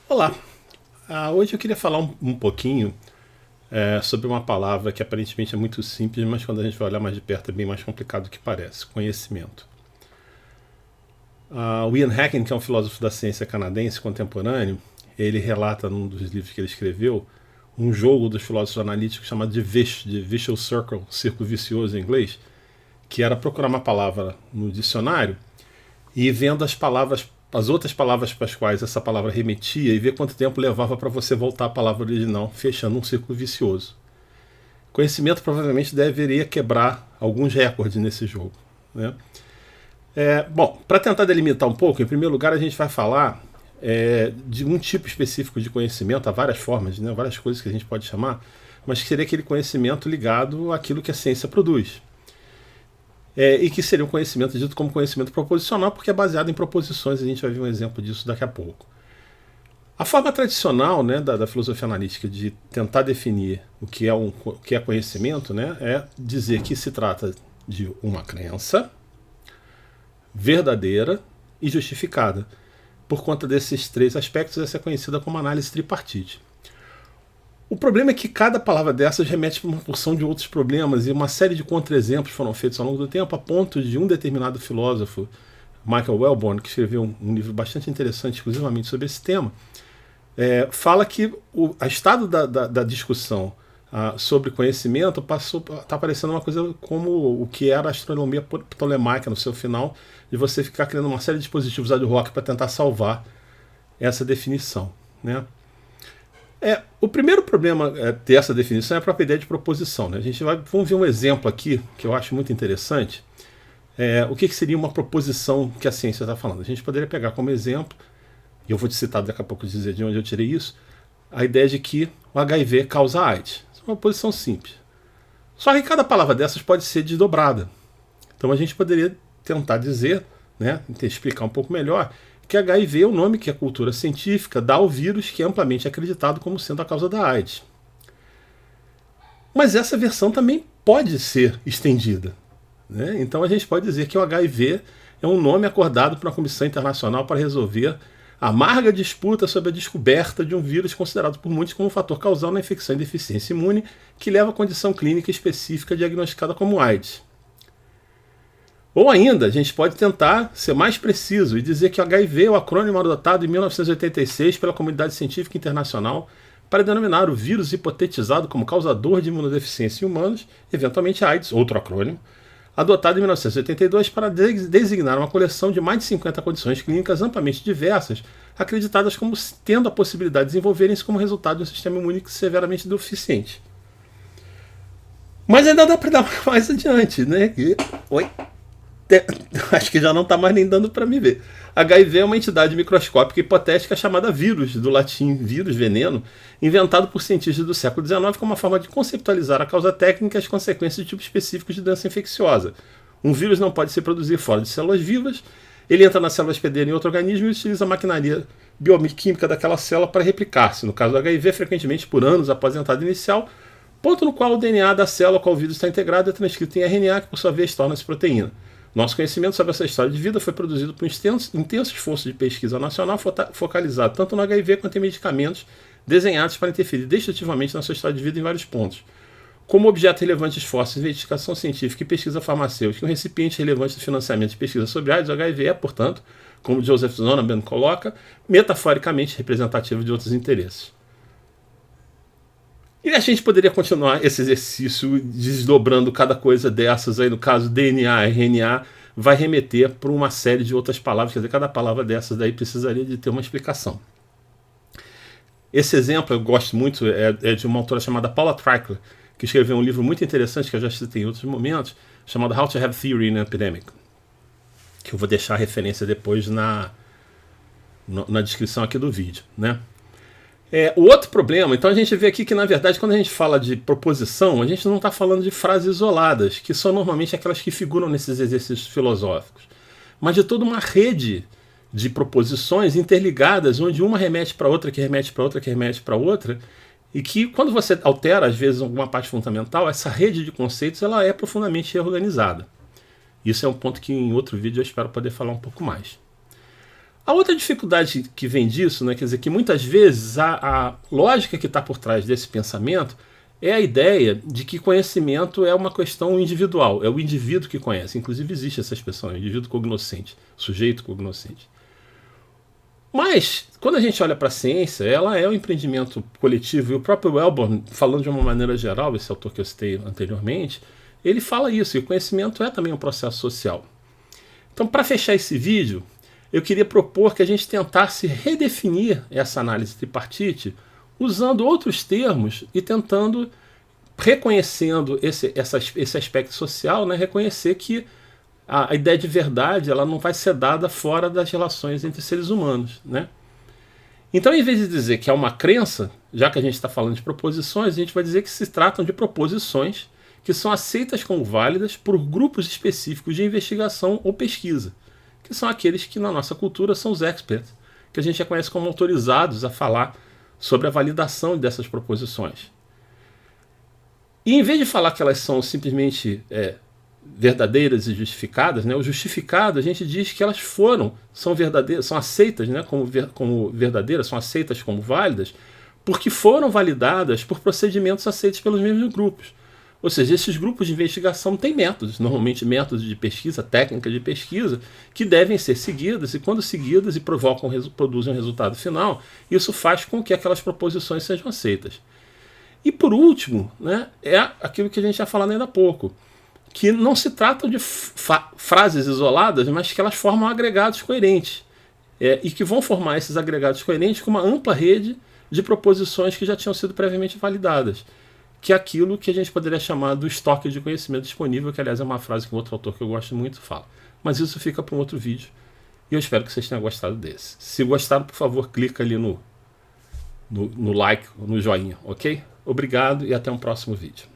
Olá, hoje eu queria falar um pouquinho sobre uma palavra que aparentemente é muito simples, mas quando a gente vai olhar mais de perto é bem mais complicado do que parece: conhecimento. O Ian Hacking, que é um filósofo da ciência canadense contemporâneo, ele relata num dos livros que ele escreveu um jogo dos filósofos analíticos chamado de Vicious Circle, círculo vicioso em inglês, que era procurar uma palavra no dicionário e vendo as outras palavras para as quais essa palavra remetia e ver quanto tempo levava para você voltar à palavra original, fechando um círculo vicioso. Conhecimento provavelmente deveria quebrar alguns recordes nesse jogo, né? Bom, para tentar delimitar um pouco, em primeiro lugar a gente vai falar de um tipo específico de conhecimento, há várias formas, né, várias coisas que a gente pode chamar, mas que seria aquele conhecimento ligado àquilo que a ciência produz. E que seria um conhecimento dito como conhecimento proposicional, porque é baseado em proposições, a gente vai ver um exemplo disso daqui a pouco. A forma tradicional, né, da filosofia analítica de tentar definir o que é conhecimento, né, é dizer que se trata de uma crença verdadeira e justificada. Por conta desses três aspectos, essa é conhecida como análise tripartite. O problema é que cada palavra dessas remete para uma porção de outros problemas e uma série de contra-exemplos foram feitos ao longo do tempo, a ponto de um determinado filósofo, Michael Wellborn, que escreveu um livro bastante interessante exclusivamente sobre esse tema, fala que o estado da discussão sobre conhecimento está parecendo uma coisa como o que era a astronomia ptolemaica no seu final, de você ficar criando uma série de dispositivos ad hoc para tentar salvar essa definição, né? O primeiro problema dessa definição é a própria ideia de proposição, né? Vamos ver um exemplo aqui que eu acho muito interessante. O que seria uma proposição que a ciência está falando? A gente poderia pegar como exemplo, e eu vou te citar daqui a pouco dizer de onde eu tirei isso, a ideia de que o HIV causa AIDS. Isso é uma proposição simples. Só que cada palavra dessas pode ser desdobrada. Então a gente poderia tentar dizer, né, explicar um pouco melhor, que HIV é o nome que a cultura científica dá ao vírus que é amplamente acreditado como sendo a causa da AIDS. Mas essa versão também pode ser estendida, né? Então a gente pode dizer que o HIV é um nome acordado por uma comissão internacional para resolver a amarga disputa sobre a descoberta de um vírus considerado por muitos como um fator causal na infecção e deficiência imune que leva à condição clínica específica diagnosticada como AIDS. Ou ainda, a gente pode tentar ser mais preciso e dizer que o HIV é o acrônimo adotado em 1986 pela comunidade científica internacional para denominar o vírus hipotetizado como causador de imunodeficiência em humanos, eventualmente AIDS, outro acrônimo, adotado em 1982 para designar uma coleção de mais de 50 condições clínicas amplamente diversas, acreditadas como tendo a possibilidade de desenvolverem-se como resultado de um sistema imune severamente deficiente. Mas ainda dá para dar mais adiante, né? Oi? Acho que já não está mais nem dando para me ver. HIV é uma entidade microscópica hipotética chamada vírus, do latim vírus, veneno, inventado por cientistas do século XIX como uma forma de conceptualizar a causa técnica e as consequências de tipos específicos de doença infecciosa. Um vírus não pode se produzir fora de células vivas, ele entra na célula hospedeira em outro organismo e utiliza a maquinaria bioquímica daquela célula para replicar-se. No caso do HIV, frequentemente por anos após a entrada inicial, ponto no qual o DNA da célula a qual o vírus está integrado é transcrito em RNA, que por sua vez torna-se proteína. Nosso conhecimento sobre essa história de vida foi produzido por um intenso esforço de pesquisa nacional focalizado tanto no HIV quanto em medicamentos desenhados para interferir destrutivamente na sua história de vida em vários pontos. Como objeto relevante de esforços de investigação científica e pesquisa farmacêutica, um recipiente relevante de financiamento de pesquisa sobre AIDS, o HIV é, portanto, como Joseph Zondervan coloca, metaforicamente representativo de outros interesses. E a gente poderia continuar esse exercício desdobrando cada coisa dessas, aí no caso DNA, RNA, vai remeter para uma série de outras palavras, quer dizer, cada palavra dessas daí precisaria de ter uma explicação. Esse exemplo eu gosto muito, é de uma autora chamada Paula Treichler, que escreveu um livro muito interessante, que eu já citei em outros momentos, chamado How to Have Theory in an Epidemic, que eu vou deixar a referência depois na descrição aqui do vídeo, né? O outro problema, então a gente vê aqui que, na verdade, quando a gente fala de proposição, a gente não está falando de frases isoladas, que são normalmente aquelas que figuram nesses exercícios filosóficos, mas de toda uma rede de proposições interligadas, onde uma remete para outra, que remete para outra, que remete para outra, e que, quando você altera, às vezes, alguma parte fundamental, essa rede de conceitos ela é profundamente reorganizada. Isso é um ponto que, em outro vídeo, eu espero poder falar um pouco mais. A outra dificuldade que vem disso, né, quer dizer, que muitas vezes a lógica que está por trás desse pensamento é a ideia de que conhecimento é uma questão individual, é o indivíduo que conhece. Inclusive existe essa expressão, indivíduo cognoscente, sujeito cognoscente. Mas, quando a gente olha para a ciência, ela é um empreendimento coletivo, e o próprio Wellborn, falando de uma maneira geral, esse autor que eu citei anteriormente, ele fala isso, e o conhecimento é também um processo social. Então, para fechar esse vídeo, eu queria propor que a gente tentasse redefinir essa análise tripartite usando outros termos e tentando, reconhecendo esse aspecto social, né, reconhecer que a ideia de verdade ela não vai ser dada fora das relações entre seres humanos, né? Então, em vez de dizer que é uma crença, já que a gente está falando de proposições, a gente vai dizer que se tratam de proposições que são aceitas como válidas por grupos específicos de investigação ou pesquisa, que são aqueles que na nossa cultura são os experts, que a gente já conhece como autorizados a falar sobre a validação dessas proposições. E em vez de falar que elas são simplesmente verdadeiras e justificadas, né, o justificado a gente diz que elas são verdadeiras, são aceitas, né, como verdadeiras, são aceitas como válidas, porque foram validadas por procedimentos aceitos pelos mesmos grupos. Ou seja, esses grupos de investigação têm métodos, normalmente métodos de pesquisa, técnicas de pesquisa, que devem ser seguidas, e quando seguidas e produzem um resultado final, isso faz com que aquelas proposições sejam aceitas. E por último, né, é aquilo que a gente já falou ainda há pouco, que não se tratam de frases isoladas, mas que elas formam agregados coerentes, e que vão formar esses agregados coerentes com uma ampla rede de proposições que já tinham sido previamente validadas, que é aquilo que a gente poderia chamar do estoque de conhecimento disponível, que aliás é uma frase que um outro autor que eu gosto muito fala. Mas isso fica para um outro vídeo, e eu espero que vocês tenham gostado desse. Se gostaram, por favor, clica ali no like, no joinha, ok? Obrigado e até um próximo vídeo.